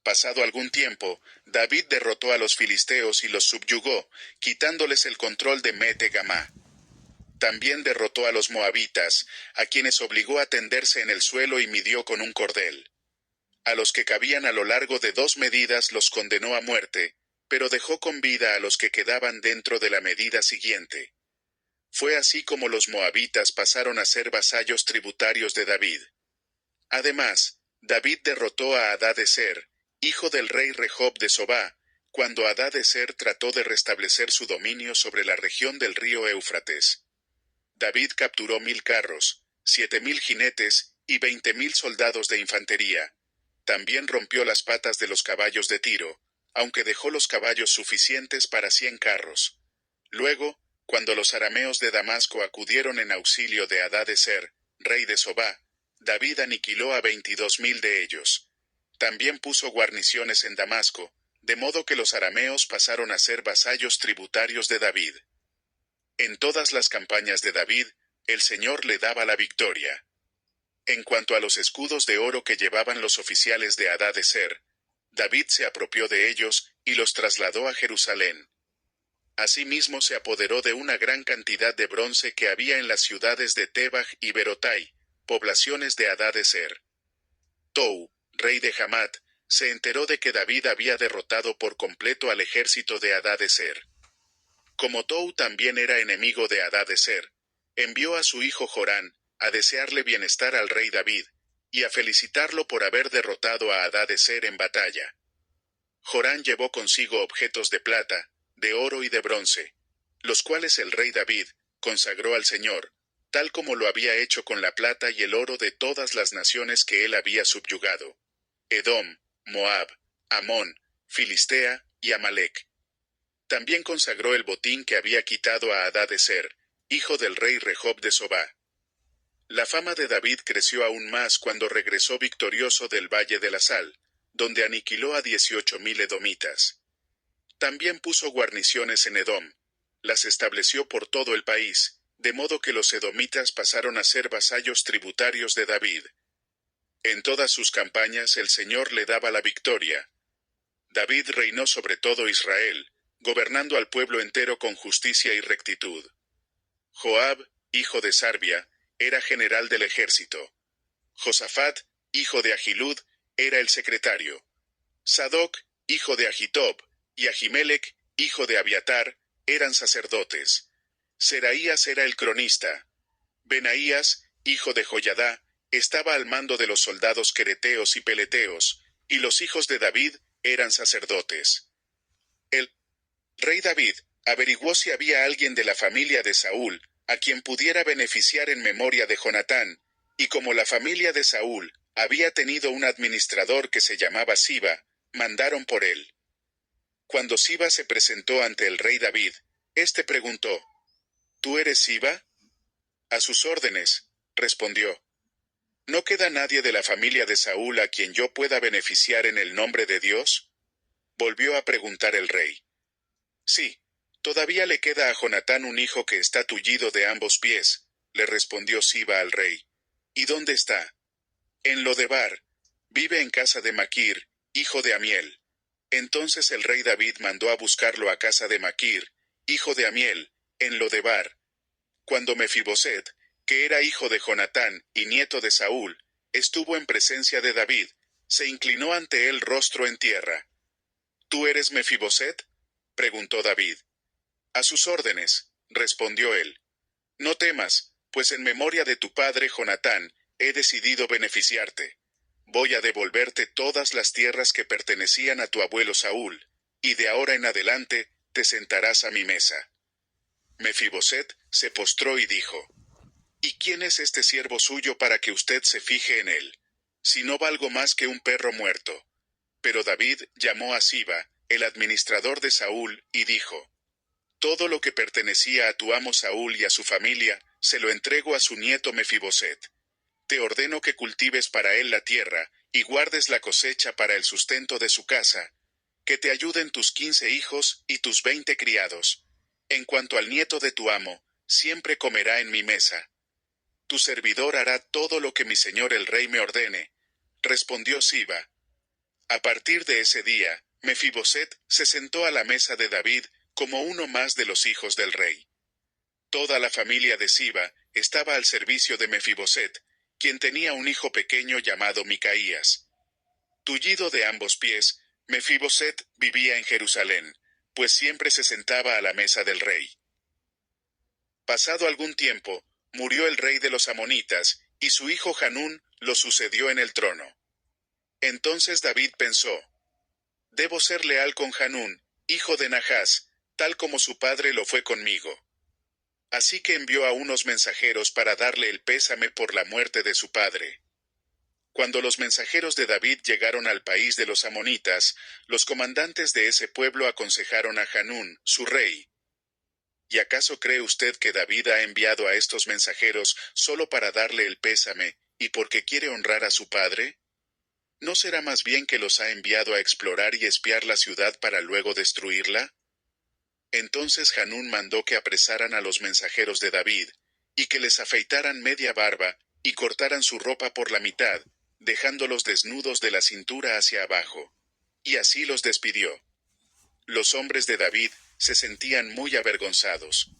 Pasado algún tiempo, David derrotó a los filisteos y los subyugó, quitándoles el control de Mete Gamá. También derrotó a los moabitas, a quienes obligó a tenderse en el suelo y midió con un cordel. A los que cabían a lo largo de 2 medidas los condenó a muerte, pero dejó con vida a los que quedaban dentro de la medida siguiente. Fue así como los moabitas pasaron a ser vasallos tributarios de David. Además, David derrotó a Hadadezer, hijo del rey Rehob de Sobá, cuando Hadadezer trató de restablecer su dominio sobre la región del río Éufrates. David capturó 1000 carros, 7000 jinetes y 20.000 soldados de infantería. También rompió las patas de los caballos de Tiro, aunque dejó los caballos suficientes para 100 carros. Luego, cuando los arameos de Damasco acudieron en auxilio de Hadadezer, rey de Sobá, David aniquiló a 22.000 de ellos. También puso guarniciones en Damasco, de modo que los arameos pasaron a ser vasallos tributarios de David. En todas las campañas de David, el Señor le daba la victoria. En cuanto a los escudos de oro que llevaban los oficiales de Hadadezer, David se apropió de ellos y los trasladó a Jerusalén. Asimismo se apoderó de una gran cantidad de bronce que había en las ciudades de Tebaj y Berotai, poblaciones de Hadadezer. Tou, rey de Hamat, se enteró de que David había derrotado por completo al ejército de Hadadezer. Como Tou también era enemigo de Hadadezer, envió a su hijo Jorán a desearle bienestar al rey David, y a felicitarlo por haber derrotado a Hadadezer en batalla. Jorán llevó consigo objetos de plata, de oro y de bronce, los cuales el rey David consagró al Señor, tal como lo había hecho con la plata y el oro de todas las naciones que él había subyugado: Edom, Moab, Amón, Filistea y Amalec. También consagró el botín que había quitado a Hadadezer, hijo del rey Rehob de Sobá. La fama de David creció aún más cuando regresó victorioso del Valle de la Sal, donde aniquiló a 18.000 edomitas. También puso guarniciones en Edom, las estableció por todo el país, de modo que los edomitas pasaron a ser vasallos tributarios de David. En todas sus campañas el Señor le daba la victoria. David reinó sobre todo Israel, gobernando al pueblo entero con justicia y rectitud. Joab, hijo de Sarbia, era general del ejército. Josafat, hijo de Ahilud, era el secretario. Sadoc, hijo de Ahitob, y Ahimelech, hijo de Abiatar, eran sacerdotes. Seraías era el cronista. Benaías, hijo de Joiadá, estaba al mando de los soldados quereteos y peleteos, y los hijos de David eran sacerdotes. El rey David averiguó si había alguien de la familia de Saúl a quien pudiera beneficiar en memoria de Jonatán, y como la familia de Saúl había tenido un administrador que se llamaba Siba, mandaron por él. Cuando Siba se presentó ante el rey David, éste preguntó: ¿Tú eres Siba? A sus órdenes, respondió. ¿No queda nadie de la familia de Saúl a quien yo pueda beneficiar en el nombre de Dios? Volvió a preguntar el rey. Sí, todavía le queda a Jonatán un hijo que está tullido de ambos pies, le respondió Siba al rey. ¿Y dónde está? En Lodebar. Vive en casa de Maquir, hijo de Amiel. Entonces el rey David mandó a buscarlo a casa de Maquir, hijo de Amiel, en Lodebar. Cuando Mefiboset, que era hijo de Jonatán y nieto de Saúl, estuvo en presencia de David, se inclinó ante él rostro en tierra. ¿Tú eres Mefiboset?, preguntó David. A sus órdenes, respondió él. No temas, pues en memoria de tu padre Jonatán he decidido beneficiarte. Voy a devolverte todas las tierras que pertenecían a tu abuelo Saúl, y de ahora en adelante te sentarás a mi mesa. Mefiboset se postró y dijo: ¿Y quién es este siervo suyo para que usted se fije en él? Si no valgo más que un perro muerto. Pero David llamó a Siba, el administrador de Saúl, y dijo: Todo lo que pertenecía a tu amo Saúl y a su familia, se lo entrego a su nieto Mefiboset. Te ordeno que cultives para él la tierra, y guardes la cosecha para el sustento de su casa. Que te ayuden tus 15 hijos y tus 20 criados. En cuanto al nieto de tu amo, siempre comerá en mi mesa. Tu servidor hará todo lo que mi señor el rey me ordene, respondió Siba. A partir de ese día, Mefiboset se sentó a la mesa de David como uno más de los hijos del rey. Toda la familia de Siba estaba al servicio de Mefiboset, quien tenía un hijo pequeño llamado Micaías. Tullido de ambos pies, Mefiboset vivía en Jerusalén, pues siempre se sentaba a la mesa del rey. Pasado algún tiempo, murió el rey de los amonitas, y su hijo Hanún lo sucedió en el trono. Entonces David pensó: debo ser leal con Hanún, hijo de Nahás, tal como su padre lo fue conmigo. Así que envió a unos mensajeros para darle el pésame por la muerte de su padre. Cuando los mensajeros de David llegaron al país de los amonitas, los comandantes de ese pueblo aconsejaron a Hanún, su rey: ¿y acaso cree usted que David ha enviado a estos mensajeros solo para darle el pésame, y porque quiere honrar a su padre? ¿No será más bien que los ha enviado a explorar y espiar la ciudad para luego destruirla? Entonces Hanún mandó que apresaran a los mensajeros de David, y que les afeitaran media barba, y cortaran su ropa por la mitad, dejándolos desnudos de la cintura hacia abajo. Y así los despidió. Los hombres de David se sentían muy avergonzados.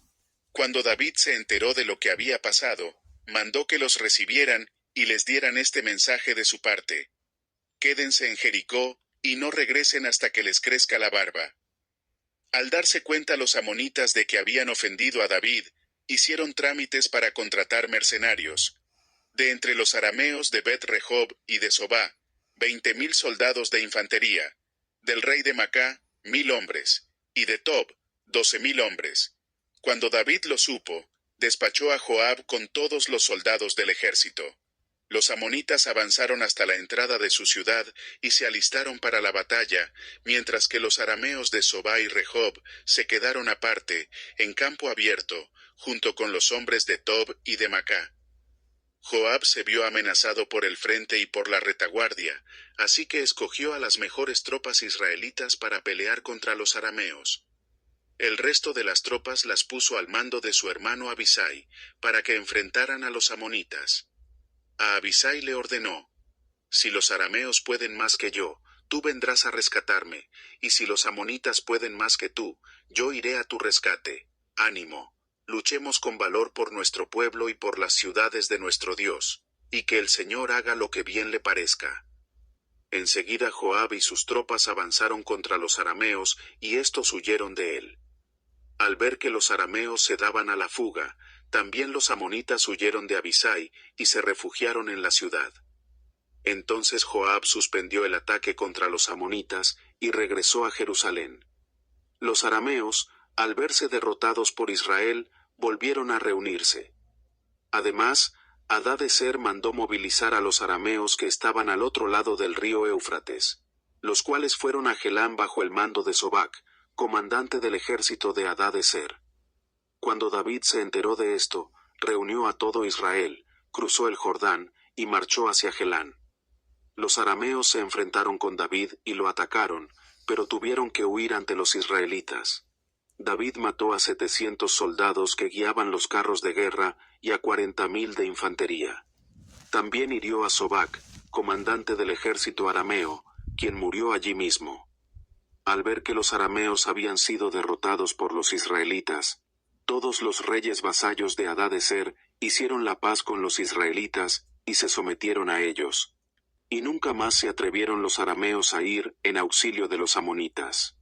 Cuando David se enteró de lo que había pasado, mandó que los recibieran y les dieran este mensaje de su parte: quédense en Jericó, y no regresen hasta que les crezca la barba. Al darse cuenta los amonitas de que habían ofendido a David, hicieron trámites para contratar mercenarios. De entre los arameos de Bet-Rehob y de Sobá, 20,000 soldados de infantería; del rey de Macá, 1,000 hombres; y de Tob, 12,000 hombres. Cuando David lo supo, despachó a Joab con todos los soldados del ejército. Los amonitas avanzaron hasta la entrada de su ciudad y se alistaron para la batalla, mientras que los arameos de Sobá y Rehob se quedaron aparte, en campo abierto, junto con los hombres de Tob y de Macá. Joab se vio amenazado por el frente y por la retaguardia, así que escogió a las mejores tropas israelitas para pelear contra los arameos. El resto de las tropas las puso al mando de su hermano Abisai, para que enfrentaran a los amonitas. A Abisai le ordenó: si los arameos pueden más que yo, tú vendrás a rescatarme, y si los amonitas pueden más que tú, yo iré a tu rescate. Ánimo, luchemos con valor por nuestro pueblo y por las ciudades de nuestro Dios, y que el Señor haga lo que bien le parezca. Enseguida Joab y sus tropas avanzaron contra los arameos, y éstos huyeron de él. Al ver que los arameos se daban a la fuga, también los amonitas huyeron de Abisai, y se refugiaron en la ciudad. Entonces Joab suspendió el ataque contra los amonitas, y regresó a Jerusalén. Los arameos, al verse derrotados por Israel, volvieron a reunirse. Además, Hadadezer mandó movilizar a los arameos que estaban al otro lado del río Éufrates, los cuales fueron a Gelán bajo el mando de Sobac, comandante del ejército de Hadadezer. Cuando David se enteró de esto, reunió a todo Israel, cruzó el Jordán, y marchó hacia Gelán. Los arameos se enfrentaron con David y lo atacaron, pero tuvieron que huir ante los israelitas. David mató a 700 soldados que guiaban los carros de guerra y a 40,000 de infantería. También hirió a Sobac, comandante del ejército arameo, quien murió allí mismo. Al ver que los arameos habían sido derrotados por los israelitas, todos los reyes vasallos de Hadadezer hicieron la paz con los israelitas y se sometieron a ellos. Y nunca más se atrevieron los arameos a ir en auxilio de los amonitas.